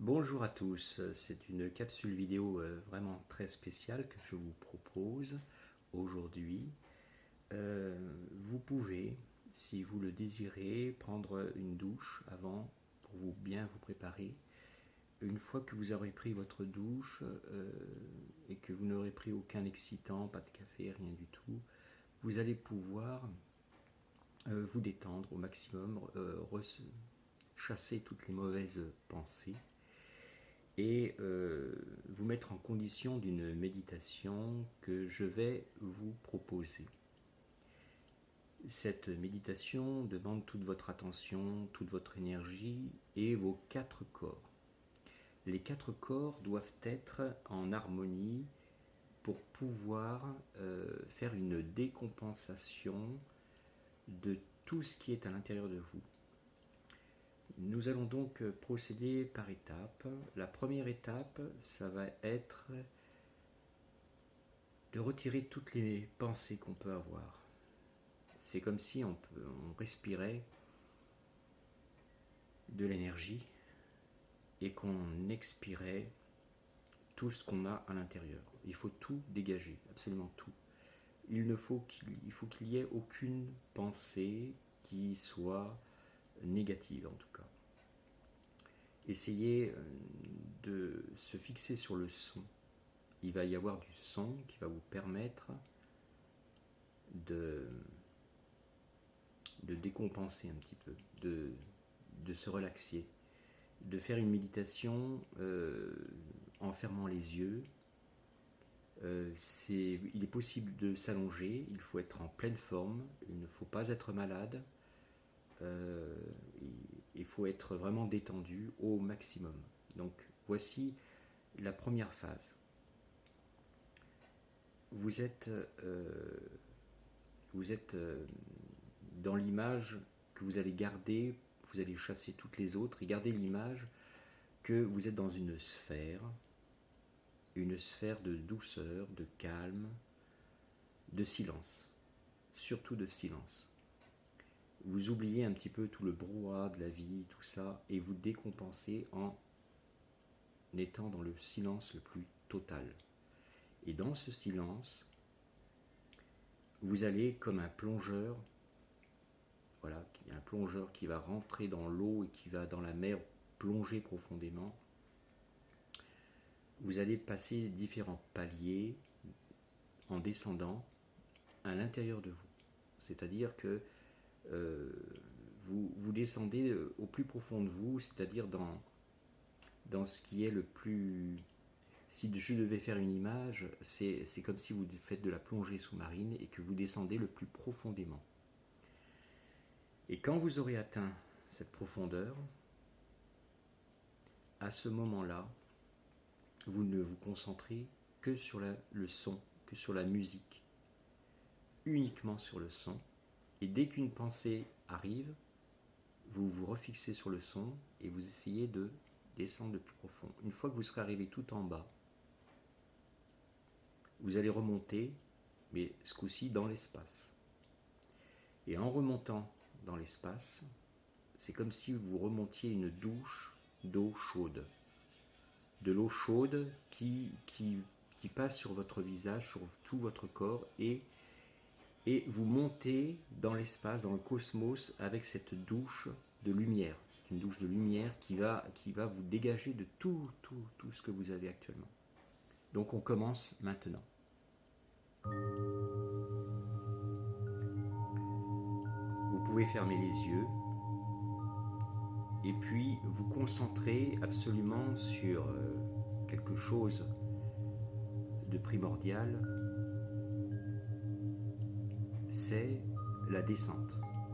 Bonjour à tous, c'est une capsule vidéo vraiment très spéciale que je vous propose aujourd'hui. Vous pouvez, si vous le désirez, prendre une douche avant pour bien vous préparer. Une fois que vous aurez pris votre douche et que vous n'aurez pris aucun excitant, pas de café, rien du tout, vous allez pouvoir vous détendre au maximum, chasser toutes les mauvaises pensées et vous mettre en condition d'une méditation que je vais vous proposer. Cette méditation demande toute votre attention, toute votre énergie et vos 4 corps. Les 4 corps doivent être en harmonie pour pouvoir faire une décompensation de tout ce qui est à l'intérieur de vous. Nous allons donc procéder par étapes. La première étape, ça va être de retirer toutes les pensées qu'on peut avoir. C'est comme si on respirait de l'énergie et qu'on expirait tout ce qu'on a à l'intérieur. Il faut tout dégager, absolument tout. Il faut qu'il y ait aucune pensée qui soit négative en tout cas. Essayez de se fixer sur le son. Il va y avoir du son qui va vous permettre de décompenser un petit peu, de se relaxer, de faire une méditation en fermant les yeux. Il est possible de s'allonger, il faut être en pleine forme, il ne faut pas être malade, il faut être vraiment détendu au maximum. Donc voici la première phase. Vous êtes dans l'image que vous allez garder, vous allez chasser toutes les autres et garder l'image que vous êtes dans une sphère de douceur, de calme, de silence, surtout de silence. Vous oubliez un petit peu tout le brouhaha de la vie, tout ça, et vous décompensez en étant dans le silence le plus total. Et dans ce silence, vous allez comme un plongeur, voilà, il y a un plongeur qui va rentrer dans l'eau et qui va dans la mer plonger profondément. Vous allez passer différents paliers en descendant à l'intérieur de vous. C'est-à-dire que vous descendez au plus profond de vous, c'est-à-dire dans ce qui est le plus... Si je devais faire une image, c'est comme si vous faites de la plongée sous-marine et que vous descendez le plus profondément. Et quand vous aurez atteint cette profondeur, à ce moment-là, vous ne vous concentrez que sur le son, que sur la musique, uniquement sur le son. Et dès qu'une pensée arrive, vous vous refixez sur le son et vous essayez de descendre le plus profond. Une fois que vous serez arrivé tout en bas, vous allez remonter, mais ce coup-ci dans l'espace. Et en remontant dans l'espace, c'est comme si vous remontiez une douche d'eau chaude. De l'eau chaude qui passe sur votre visage, sur tout votre corps, et vous montez dans l'espace, dans le cosmos, avec cette douche de lumière. C'est une douche de lumière qui va vous dégager de tout ce que vous avez actuellement. Donc on commence maintenant. Vous pouvez fermer les yeux et puis vous concentrer absolument sur quelque chose de primordial, c'est la descente.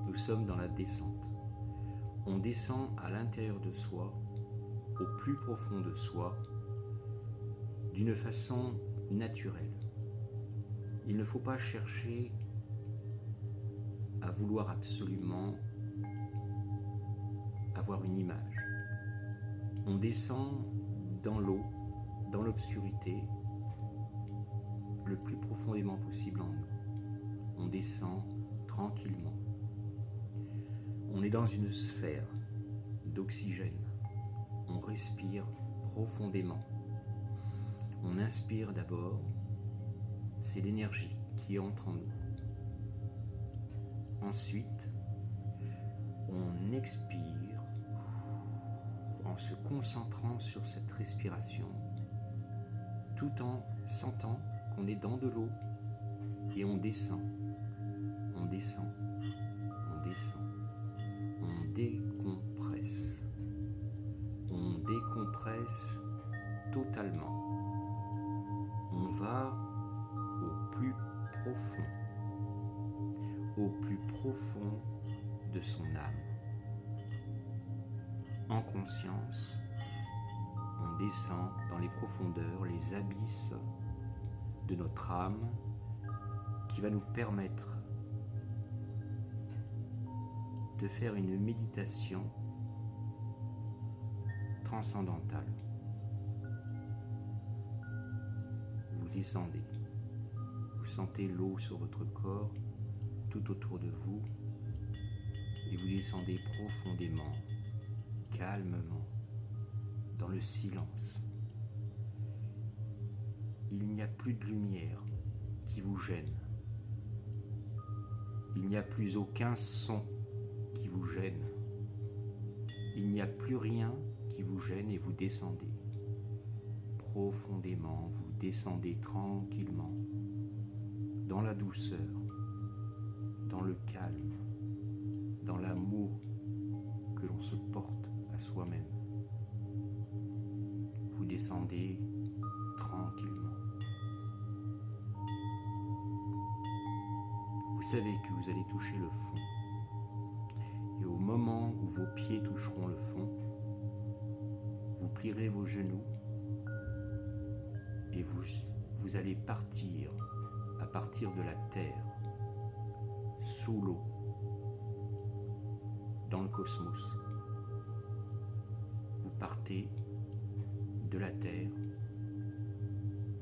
Nous sommes dans la descente. On descend à l'intérieur de soi, au plus profond de soi, d'une façon naturelle. Il ne faut pas chercher à vouloir absolument avoir une image. On descend dans l'eau, dans l'obscurité, le plus profondément possible en nous. On descend tranquillement. On est dans une sphère d'oxygène. On respire profondément. On inspire d'abord, c'est l'énergie qui entre en nous. Ensuite, on expire en se concentrant sur cette respiration, tout en sentant qu'on est dans de l'eau et on descend, on descend, on descend, on décompresse. On décompresse totalement. On va au plus profond de son âme. En conscience, on descend dans les profondeurs, les abysses de notre âme qui va nous permettre de faire une méditation transcendantale. Vous descendez, vous sentez l'eau sur votre corps, tout autour de vous, et vous descendez profondément, calmement, dans le silence. Il n'y a plus de lumière qui vous gêne. Il n'y a plus aucun son qui vous gêne. Il n'y a plus rien qui vous gêne et vous descendez profondément, vous descendez tranquillement, dans la douceur, dans le calme, dans l'amour que l'on se porte à soi-même. Vous descendez tranquillement. Vous savez que vous allez toucher le fond. Et au moment où vos pieds toucheront le fond, vous plierez vos genoux et vous allez partir à partir de la terre, sous l'eau, dans le cosmos. Vous partez de la terre,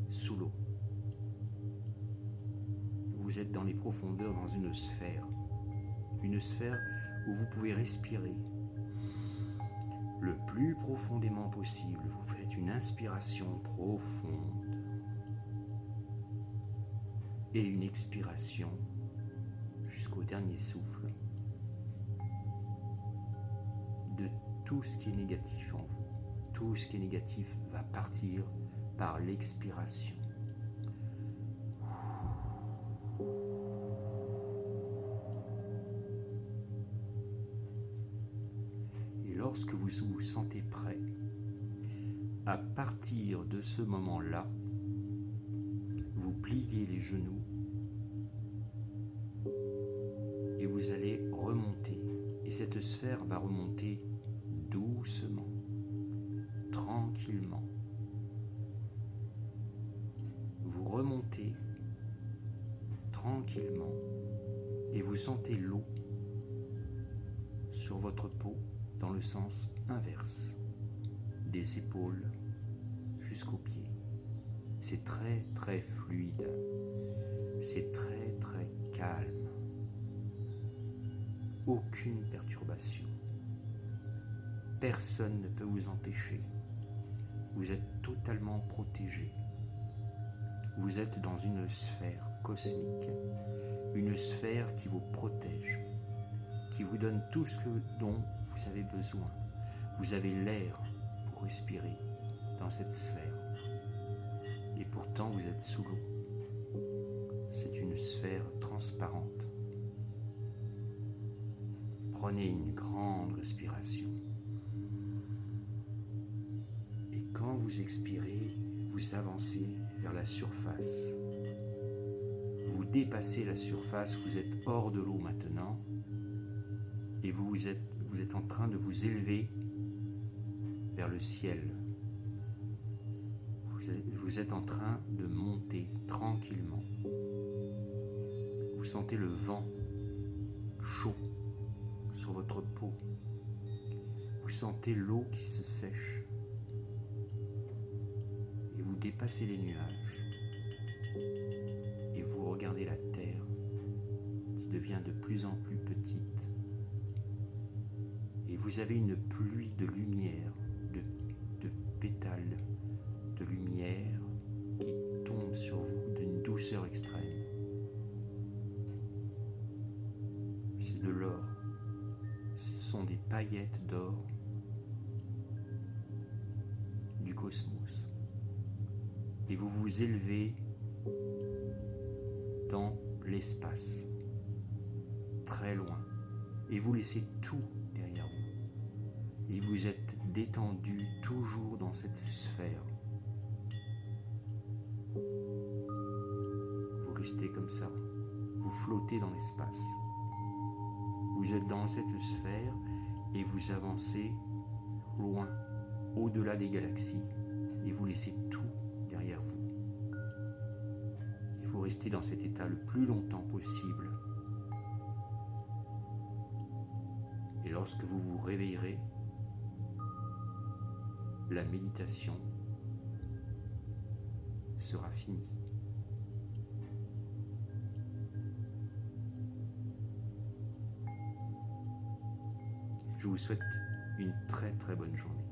sous l'eau. Vous êtes dans les profondeurs, dans une sphère où vous pouvez respirer le plus profondément possible. Vous faites une inspiration profonde et une expiration jusqu'au dernier souffle de tout ce qui est négatif en vous. Tout ce qui est négatif va partir par l'expiration. Et lorsque vous vous sentez prêt, à partir de ce moment-là, vous pliez les genoux et vous allez remonter. Et cette sphère va remonter doucement, tranquillement. Vous remontez tranquillement et vous sentez l'eau sur votre peau dans le sens inverse, des épaules jusqu'aux pieds. C'est très très fluide, c'est très très calme, aucune perturbation. Personne ne peut vous empêcher. Vous êtes totalement protégé. Vous êtes dans une sphère cosmique, une sphère qui vous protège, qui vous donne tout ce dont vous avez besoin. Vous avez l'air pour respirer dans cette sphère. Et pourtant, vous êtes sous l'eau. C'est une sphère transparente. Prenez une grande respiration. Et quand vous expirez, vous avancez vers la surface. Vous dépassez la surface, vous êtes hors de l'eau maintenant. Et vous êtes en train de vous élever vers le ciel. Vous êtes en train de monter tranquillement. Vous sentez le vent chaud sur votre peau. Vous sentez l'eau qui se sèche. Et vous dépassez les nuages. Et vous regardez la terre qui devient de plus en plus petite. Et vous avez une pluie de lumière, douceur extrême. C'est de l'or. Ce sont des paillettes d'or du cosmos. Et vous vous élevez dans l'espace, très loin, et vous laissez tout derrière vous. Et vous êtes détendu toujours dans cette sphère. Vous restez comme ça, vous flottez dans l'espace. Vous êtes dans cette sphère et vous avancez loin, au-delà des galaxies, et vous laissez tout derrière vous. Il faut rester dans cet état le plus longtemps possible. Et lorsque vous vous réveillerez, la méditation sera finie. Je vous souhaite une très très bonne journée.